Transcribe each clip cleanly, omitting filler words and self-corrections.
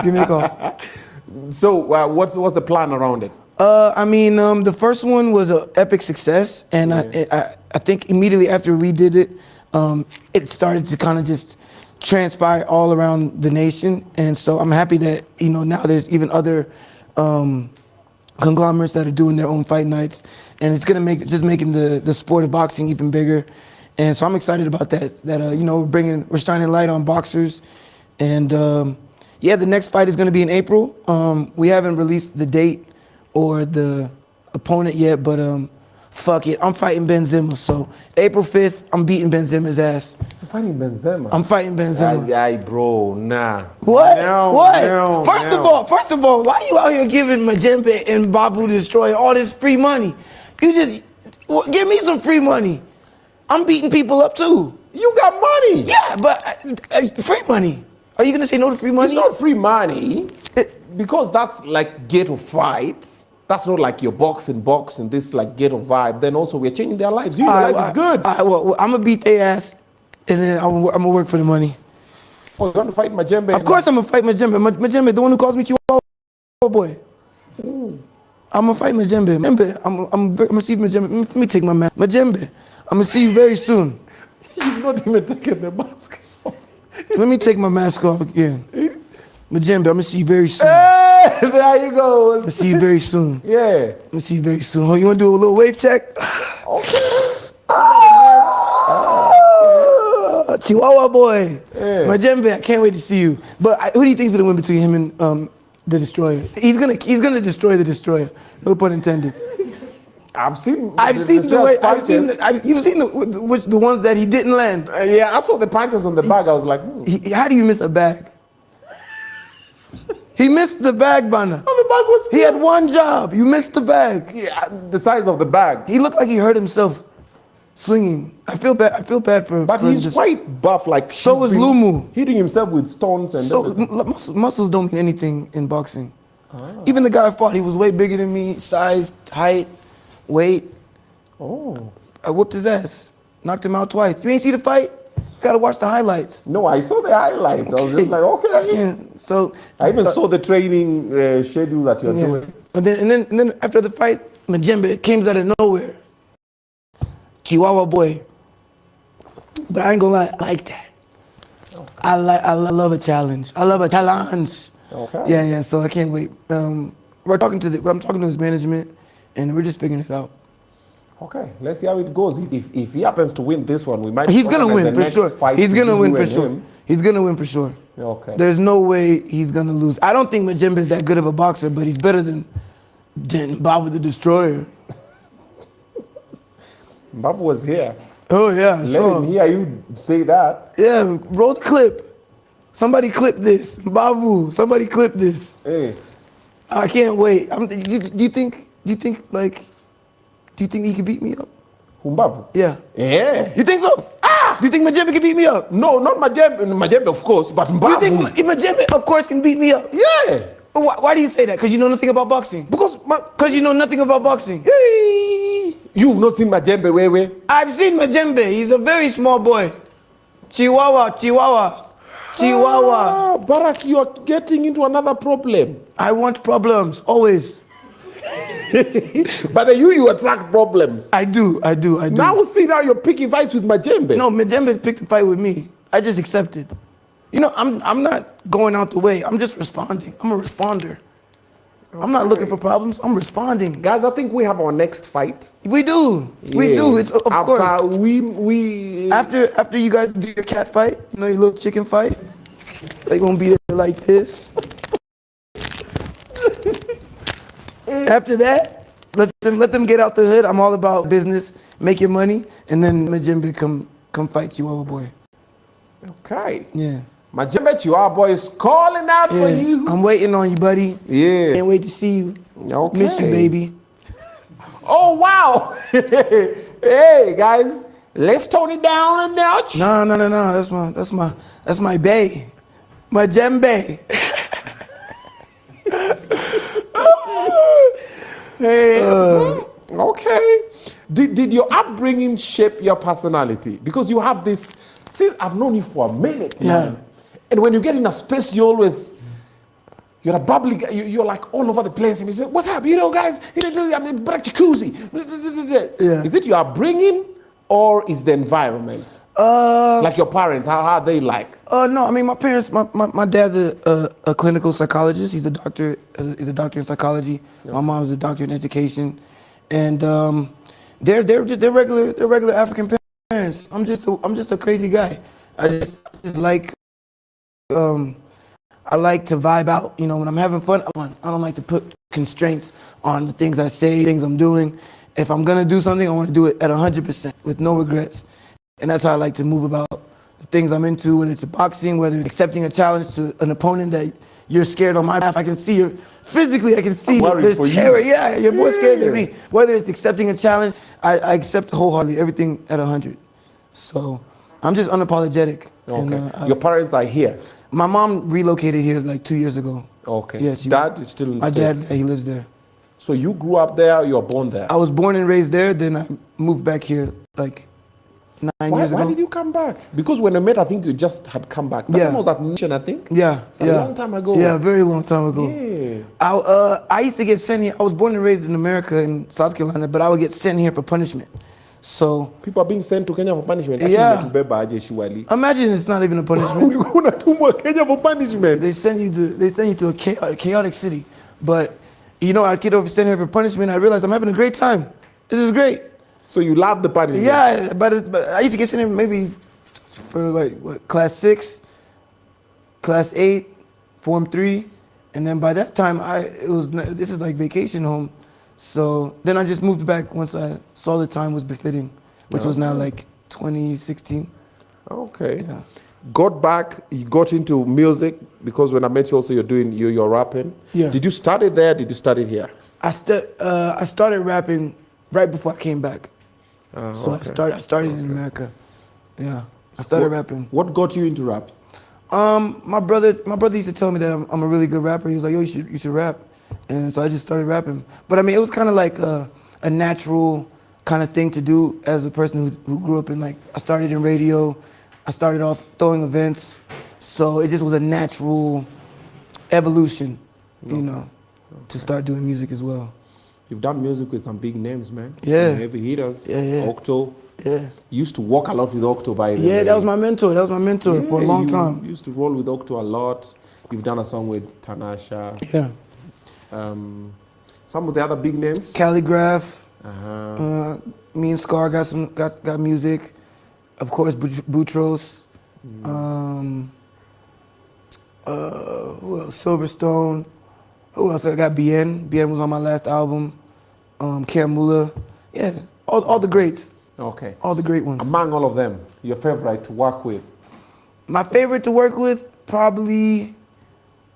Give me a call. So what's the plan around it? The first one was an epic success, and I think immediately after we did it, it started to kind of just transpire all around the nation, and so I'm happy that now there's even other conglomerates that are doing their own fight nights, and it's just making the sport of boxing even bigger, and so I'm excited about that. That we're shining light on boxers, and the next fight is going to be in April. We haven't released the date or the opponent yet, but fuck it, I'm fighting Benzema. So April 5th, I'm beating Benzema's ass. You're fighting Benzema? I'm fighting Benzema. Aye, bro, nah. What? No, what? No, First of all, why you out here giving Majbe and Babu Destroyer all this free money? You just give me some free money. I'm beating people up too. You got money. Yeah, but free money. Are you gonna say no to free money? It's not free money. Because that's like ghetto fights. That's not like your boxing, this like ghetto vibe. Then also we're changing their lives. Your life is good. Well, I'm gonna beat their ass, and then I'm gonna work for the money. Oh, you're gonna fight Majbe? Of course I'm gonna fight Majbe. Majbe, the one who calls me Chihuahua boy. I'm gonna fight Majbe. I'm gonna see Majbe. Let me take my mask. Majbe, I'm gonna see you very soon. You've not even taken the mask off. Let me take my mask off again. Majbe, I'm gonna see you very soon. Hey, there you go. I'm gonna see you very soon. Yeah. I'm gonna see you very soon. Oh, you wanna do a little wave check? Okay. Chihuahua boy. Yeah. Majbe, I can't wait to see you. But who do you think's gonna win between him and the Destroyer? He's gonna destroy the Destroyer. No pun intended. You've seen the ones that he didn't land. Yeah, I saw the punches on the bag. I was like, how do you miss a bag? He missed the bag, Bana. Oh, the bag was still... He had one job. You missed the bag. Yeah, the size of the bag. He looked like he hurt himself swinging. I feel bad for. But he's quite buff. Like so is Lumu. Hitting himself with stones and. So muscles don't mean anything in boxing. Even the guy I fought, he was way bigger than me, size, height, weight. Oh. I whooped his ass, knocked him out twice. You ain't see the fight? Gotta watch the highlights. No, I saw the highlights. I was just like, okay. Yeah. So I even saw the training schedule that you're doing. And then after the fight, Majbe came out of nowhere. Chihuahua boy. But I ain't gonna lie, I like that. Okay. I love a challenge. I love a challenge. Okay. Yeah. So I can't wait. I'm talking to his management, and we're just figuring it out. Okay, let's see how it goes. If he happens to win this one, we might. He's gonna win for sure. He's gonna win for sure. He's gonna win for sure. Okay. There's no way he's gonna lose. I don't think Majbe is that good of a boxer, but he's better than Babu the Destroyer. Babu was here. Oh yeah. Let him hear you say that. Yeah, roll the clip. Somebody clip this. Babu, somebody clip this. Hey. I can't wait. Do you think he could beat me up? Babu? Yeah. Yeah. You think so? Do you think Majbe can beat me up? No, not Majbe. Majbe, of course, but Babu. You think Majbe, of course, can beat me up? Yeah. Why do you say that? Because you know nothing about boxing? Because you know nothing about boxing. You've not seen Majbe, Wewe? I've seen Majbe. He's a very small boy. Chihuahua. Barack, you're getting into another problem. I want problems, always. But you attract problems. I do. Now you're picking fights with Majbe. No, Majbe picked a fight with me. I just accepted. I'm not going out the way. I'm just responding. I'm a responder. Okay. I'm not looking for problems. I'm responding. Guys, I think we have our next fight. We do. Yeah. We do. It's of course. After you guys do your cat fight, your little chicken fight, they're gonna be like this. After that, let them get out the hood. I'm all about business, making money, and then Majbe come fight Chihuahua boy. Okay. Yeah. Majbe Chihuahua boy is calling out for you. I'm waiting on you, buddy. Yeah. Can't wait to see you. Okay. Miss you, baby. Oh wow. Hey guys, let's tone it down a notch. No. That's my bae. My Majbe. Hey, okay. Did your upbringing shape your personality? Because you have this. See, I've known you for a minute now. And when you get in a space, you always You're a bubbly guy. You're like all over the place, and you say, "What's up, you know, guys? I'm Barack Jakuuzi." Yeah. Is it your upbringing, or is the environment? Like your parents, how are they like? No, I mean my parents. My dad's a clinical psychologist. He's a doctor. He's a doctor in psychology. Okay. My mom's a doctor in education, and they're regular African parents. I'm just a crazy guy. I just like I like to vibe out. You know, when I'm having fun, I don't like to put constraints on the things I say, things I'm doing. If I'm gonna do something, I want to do it at 100% with no regrets. And that's how I like to move about the things I'm into, whether it's boxing, whether it's accepting a challenge to an opponent that you're scared on my behalf. I can see you physically. I can see there's terror. Yeah, you're more scared than me. Whether it's accepting a challenge, I accept wholeheartedly everything at 100. So I'm just unapologetic. Okay. And, your parents are here. My mom relocated here like 2 years ago. Okay. Yes. Dad is still in the My States? dad, he lives there. So you grew up there, you were born there? I was born and raised there, then I moved back here like 9 years ago. Why did you come back? Because when I met, I think you just had come back. That time was at Mission, I think? Yeah. It's a long time ago. Yeah, a very long time ago. Yeah. I used to get sent here. I was born and raised in America, in South Carolina, but I would get sent here for punishment. So people are being sent to Kenya for punishment. Yeah. Imagine it's not even a punishment. Kenya for punishment. They send you to a chaotic city. But you know, I get over sent here for punishment. I realized I'm having a great time. This is great. So you love the punishment? Yeah, but I used to get sent here maybe for like what, class 6, class 8, form 3, and then by that time this is like vacation home. So then I just moved back once I saw the time was befitting, which was now like 2016. Okay. Yeah. Got back, you got into music, because when I met you also you're rapping. Yeah. Did you study there, did you study here? I started rapping right before I came back. So okay. I started in America. Yeah. I started rapping. What got you into rap? My brother used to tell me that I'm a really good rapper. He was like, yo, you should rap. And so I just started rapping. But I mean, it was kind of like a natural kind of thing to do as a person who grew up in, like, I started in radio. I started off throwing events. So it just was a natural evolution, you know, to start doing music as well. You've done music with some big names, man. Yeah. Some heavy hitters. Yeah. Octo. Yeah. You used to walk a lot with Octo, by the way. Yeah, that was my mentor. For a long time. You used to roll with Octo a lot. You've done a song with Tanasha. Yeah. Some of the other big names? Calligraph. Me and Scar got music. Of course, Boutros. Who else? Silverstone. Who else? I got Bien. Bien was on my last album. Kamula. Yeah, all the greats. Okay. All the great ones. Among all of them, your favorite to work with? My favorite to work with, probably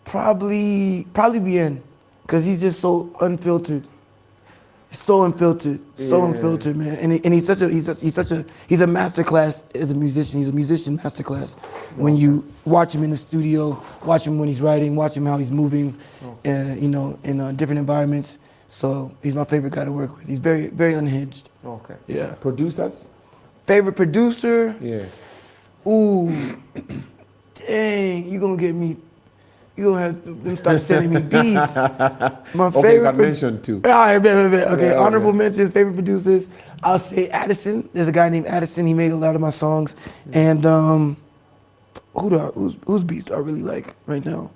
Bien, because he's just so unfiltered. So unfiltered, man. And he's a masterclass as a musician. He's a musician masterclass. When you watch him in the studio, watch him when he's writing, watch him how he's moving, you know, in different environments. So he's my favorite guy to work with. He's very, very unhinged. Okay. Yeah. Producers? Favorite producer? Yeah. Ooh, dang, you're gonna have them start sending me beats. My favorite. mention two. All right, okay. Yeah, Honorable mentions, favorite producers. I'll say Addison. There's a guy named Addison. He made a lot of my songs. And whose beats do I really like right now?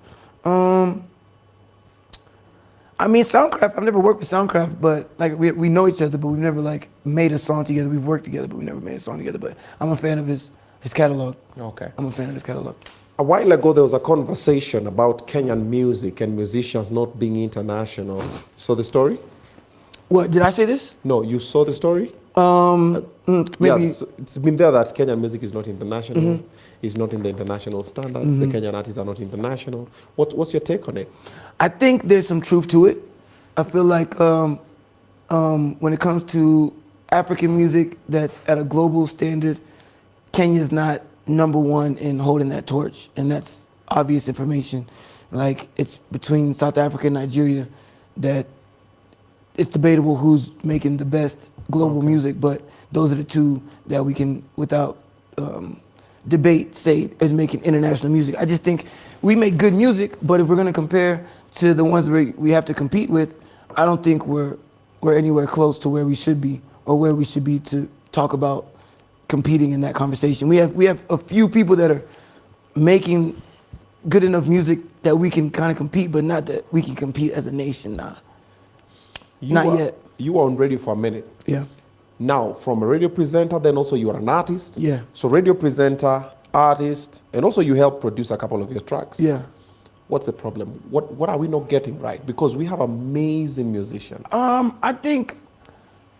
I mean, Soundcraft. I've never worked with Soundcraft, but like we know each other, but we've never like made a song together. We've worked together, but we never made a song together. But I'm a fan of his catalog. Okay. I'm a fan of his catalog. A while ago, there was a conversation about Kenyan music and musicians not being international. Saw the story? What, did I say this? No, you saw the story? Maybe. Yeah, it's been there that Kenyan music is not international. It's not in the international standards. The Kenyan artists are not international. What's your take on it? I think there's some truth to it. I feel like when it comes to African music that's at a global standard, Kenya's not #1 in holding that torch, and that's obvious information. Like, it's between South Africa and Nigeria that it's debatable who's making the best global music, but those are the two that we can, without debate, say is making international music. I just think we make good music, but if we're gonna compare to the ones we have to compete with, I don't think we're anywhere close to where we should be or where we should be to talk about competing in that conversation. We have a few people that are making good enough music that we can kind of compete, but not that we can compete as a nation. Nah, not yet. You were on radio for a minute. Yeah. Now, from a radio presenter, then also you are an artist. Yeah. So radio presenter, artist, and also you help produce a couple of your tracks. Yeah. What's the problem? What are we not getting right? Because we have amazing musicians. I think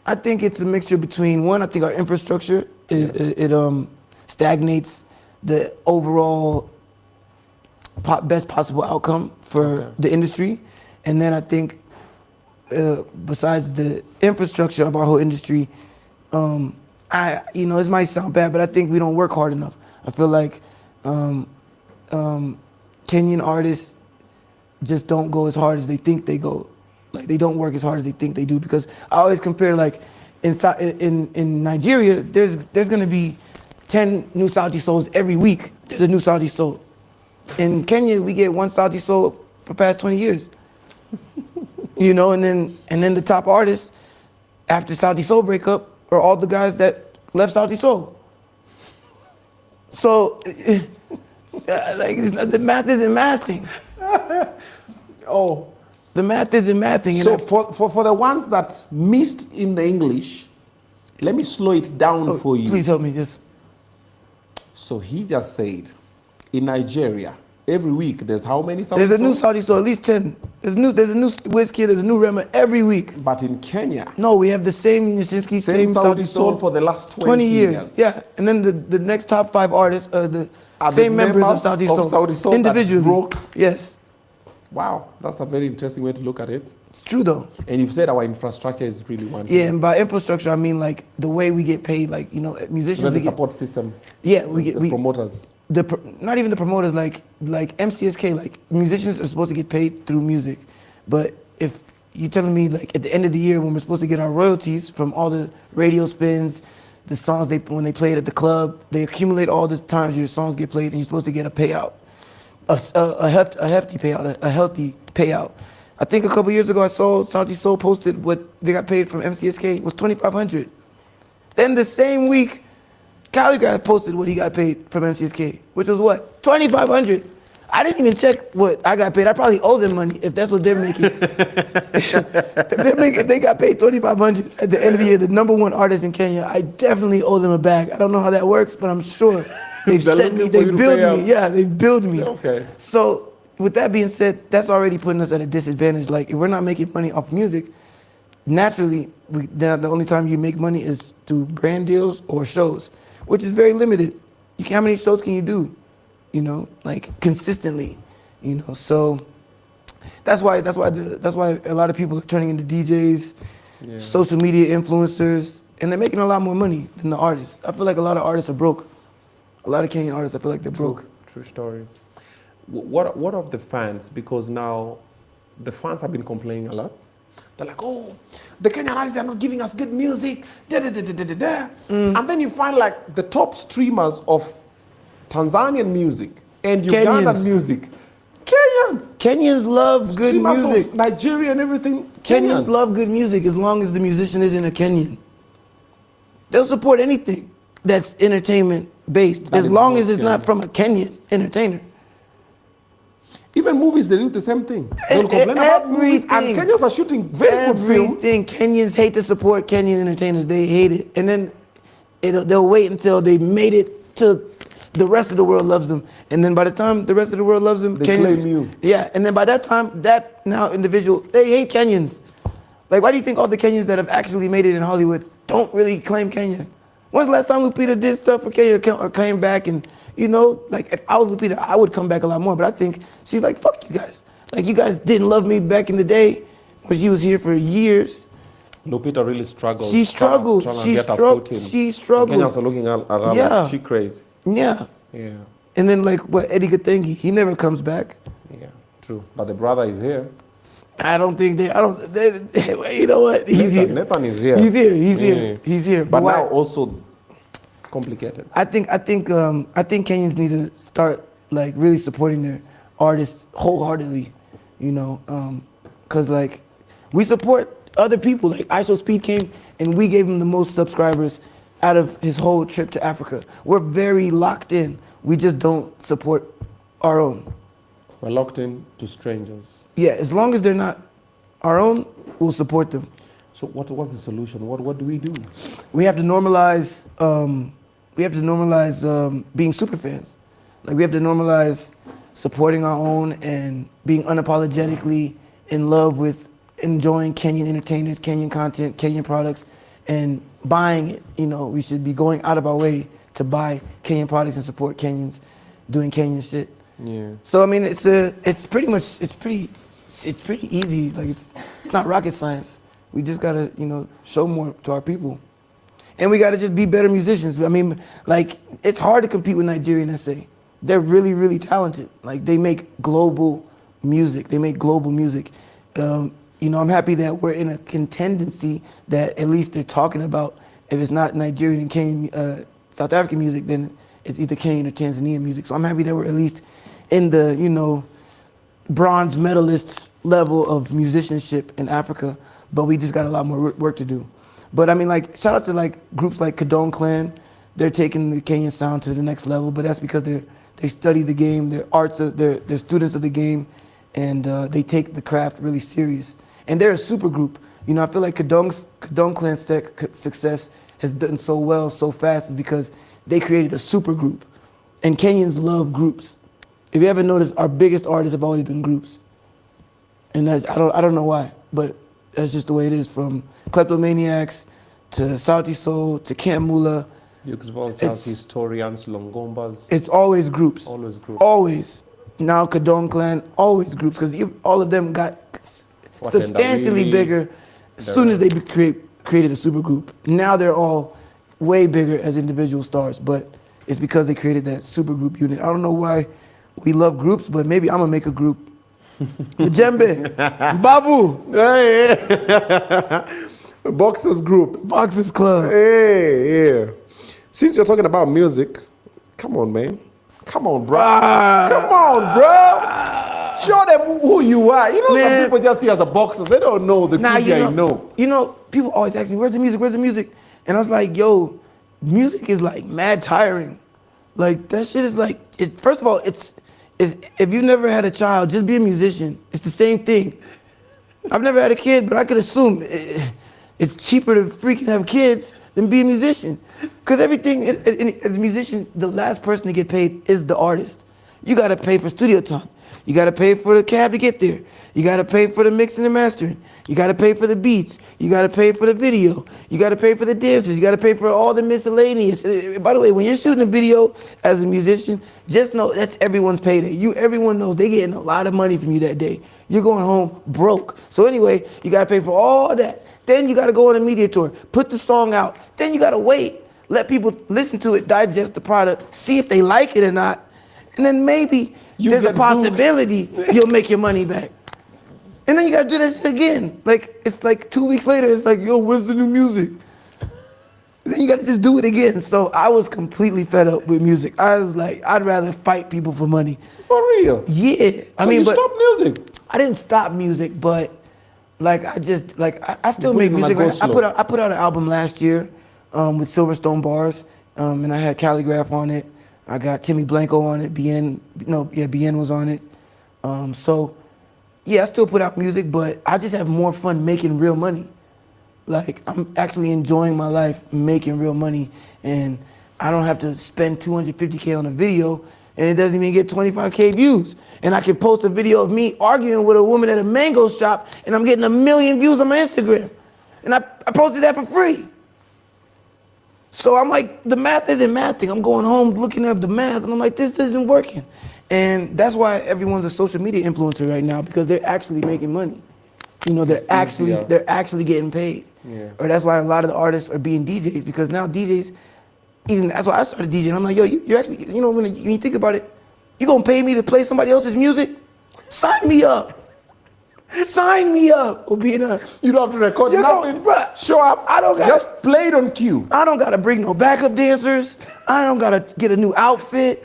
it's a mixture between one. I think our infrastructure stagnates the overall best possible outcome for the industry, and then I think besides the infrastructure of our whole industry, this might sound bad, but I think we don't work hard enough. I feel like Kenyan artists just don't go as hard as they think they go. Like they don't work as hard as they think they do, because I always compare, like in Nigeria, there's gonna be 10 new Saudi souls every week. There's a new Saudi soul. In Kenya, we get one Saudi soul for past 20 years. And then the top artists after Saudi Soul breakup are all the guys that left Saudi Soul. So, the math isn't mathing. Oh. The math isn't mathing. So for the ones that missed in the English, let me slow it down for you. Please help me. Just. So he just said, in Nigeria, every week there's how many Saudi There's a new souls? Saudi Soul, at least 10. There's a new Wizkid, there's a new Rema every week. But in Kenya, no, we have the same Nyasinski, same Saudi Soul for the last 20 years. Yeah, and then the next top 5 artists are the same members of Saudi Soul individually. Yes. Wow, that's a very interesting way to look at it. It's true though. And you've said our infrastructure is really one. Yeah, and by infrastructure I mean like the way we get paid, like musicians. The support system. Yeah, we get promoters. Not even the promoters, like MCSK, like musicians are supposed to get paid through music, but if you're telling me like at the end of the year when we're supposed to get our royalties from all the radio spins, the songs when they play it at the club, they accumulate all the times your songs get played and you're supposed to get a payout, a hefty payout, a healthy payout. I think a couple years ago I saw Saudi Soul posted what they got paid from MCSK was $2,500. Then the same week, Calligraph posted what he got paid from MCSK, which was what? $2,500. I didn't even check what I got paid. I probably owe them money if that's what they're making. If they got paid $2,500 at the end of the year, the #1 artist in Kenya, I definitely owe them a bag. I don't know how that works, but I'm sure they've sent me, they've billed me. Yeah, they've billed me. Okay. So with that being said, that's already putting us at a disadvantage. Like if we're not making money off music, naturally, the only time you make money is through brand deals or shows, which is very limited. How many shows can you do? Like consistently. So that's why a lot of people are turning into DJs, social media influencers, and they're making a lot more money than the artists. I feel like a lot of artists are broke. A lot of Kenyan artists, I feel like they're broke. True story. What of the fans? Because now the fans have been complaining a lot. They're like, oh, the Kenyan artists are not giving us good music, And then you find like the top streamers of Tanzanian music and Ugandan music. Kenyans love good music. Of Nigeria and everything. Kenyans love good music as long as the musician isn't a Kenyan. They'll support anything that's entertainment based, as long as it's not from a Kenyan entertainer. Even movies, they do the same thing. They'll complain about movies, and Kenyans are shooting very good films. Kenyans hate to support Kenyan entertainers. They hate it. And then they'll wait until they made it to the rest of the world loves them. And then by the time the rest of the world loves them, they claim you. Yeah, and then by that time, that now individual, they hate Kenyans. Like, why do you think all the Kenyans that have actually made it in Hollywood don't really claim Kenya? When's the last time Lupita did stuff for Kenya or came back and, like if I was Lupita, I would come back a lot more. But I think she's like, fuck you guys. Like, you guys didn't love me back in the day when she was here for years. Lupita really struggled. She struggled. She struggled. Kenyans are looking around like she crazy. Yeah. Yeah. And then like Eddie Gatengi, he never comes back. Yeah, true. But the brother is here. I don't think you know what? He's here. Nathan is here. He's here. But now also, it's complicated. I think Kenyans need to start like really supporting their artists wholeheartedly, you know, cause like we support other people. Like ISO Speed came and we gave him the most subscribers out of his whole trip to Africa. We're very locked in. We just don't support our own. We're locked in to strangers. Yeah, as long as they're not our own, we'll support them. So what's the solution? What do we do? We have to normalize. Being super fans. Like we have to normalize supporting our own and being unapologetically in love with enjoying Kenyan entertainers, Kenyan content, Kenyan products, and buying it. You know, we should be going out of our way to buy Kenyan products and support Kenyans doing Kenyan shit. Yeah. So I mean, it's pretty easy. Like it's not rocket science. We just gotta, you know, show more to our people. And we gotta just be better musicians. I mean, like, it's hard to compete with Nigerian SA. They're really, really talented. Like, they make global music. You know, I'm happy that we're in a contendency that at least they're talking about. If it's not Nigerian and Kenyan, South African music, then it's either Kenyan or Tanzanian music. So I'm happy that we're at least in the, you know, bronze medalists level of musicianship in Africa, but we just got a lot more work to do. But I mean, like, shout out to like groups like Kadon Clan. They're taking the Kenyan sound to the next level, but that's because they study the game, they're students of the game, and they take the craft really serious. And they're a super group. You know, I feel like Kadon Clan's success has done so well, so fast, is because they created a super group. And Kenyans love groups. If you ever noticed, our biggest artists have always been groups. And that's, I don't know why, but that's just the way it is, from Kleptomaniacs to Sauti Soul to Camp Mula. Historians, Longombas. It's always groups. Always groups. Always. Now Kadon Clan, always groups, because all of them got substantially bigger as soon as they created a super group. Now they're all way bigger as individual stars, but it's because they created that super group unit. I don't know why we love groups, but maybe I'm gonna make a group. Majbe, Babu. Hey. Boxers group. Boxers Club. Hey, yeah. Since you're talking about music, come on, man. Come on, bro. Come on, bro. Show them who you are. You know, some people just see you as a boxer. They don't know the things I know. You know, people always ask me, where's the music? Where's the music? And I was like, yo, music is like mad tiring. Like, that shit is like, first of all, it's if you've never had a child, just be a musician. It's the same thing. I've never had a kid, but I could assume it's cheaper to freaking have kids than be a musician. Because everything, as a musician, the last person to get paid is the artist. You gotta pay for studio time. You gotta pay for the cab to get there. You gotta pay for the mixing and mastering. You gotta pay for the beats. You gotta pay for the video. You gotta pay for the dancers. You gotta pay for all the miscellaneous. By the way, when you're shooting a video as a musician, just know that's everyone's payday. Everyone knows they're getting a lot of money from you that day. You're going home broke. So anyway, you gotta pay for all that. Then you gotta go on a media tour, put the song out. Then you gotta wait, let people listen to it, digest the product, see if they like it or not. And then maybe there's a possibility you'll make your money back. And then you gotta do that shit again. Like, it's like 2 weeks later, it's like, yo, where's the new music? Then you gotta just do it again. So I was completely fed up with music. I was like, I'd rather fight people for money. For real? Yeah. So you stopped music? I didn't stop music, but like I still make music. Like, I put out an album last year with Silverstone Bars, and I had Calligraph on it. I got Timmy Blanco on it. BN was on it. So yeah, I still put out music, but I just have more fun making real money. Like, I'm actually enjoying my life making real money, and I don't have to spend $250K on a video, and it doesn't even get 25K views. And I can post a video of me arguing with a woman at a mango shop, and I'm getting 1 million views on my Instagram. And I posted that for free. So I'm like, the math isn't mathing. I'm going home looking at the math, and I'm like, this isn't working. And that's why everyone's a social media influencer right now, because they're actually making money. You know, they're actually getting paid. Yeah. Or that's why a lot of the artists are being DJs, because now DJs, even that's why I started DJing. I'm like, yo, you're actually, you know, when you think about it, you gonna pay me to play somebody else's music? Sign me up. Sign me up, Obinna. You don't have to record nothing. Bruh, show up. Just play it on cue. I don't gotta bring no backup dancers. I don't gotta get a new outfit.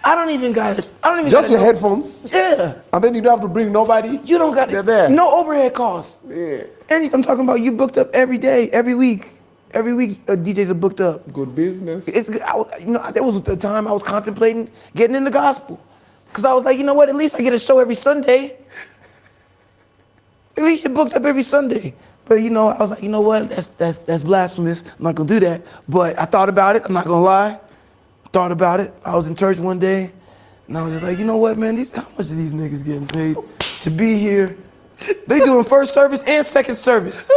I don't even got it. I don't even Just gotta your know. headphones. Yeah. And then you don't have to bring nobody. You don't got They're it. there. No overhead costs. Yeah. And I'm talking about you booked up every day, every week. Every week, DJs are booked up. Good business. There was a time I was contemplating getting in the gospel. Because I was like, you know what, at least I get a show every Sunday. At least you're booked up every Sunday. But I was like, you know what, that's blasphemous. I'm not gonna do that. But I thought about it, I'm not gonna lie. Thought about it. I was in church one day, and I was just like, you know what, man, how much are these niggas getting paid to be here? They doing first service and second service.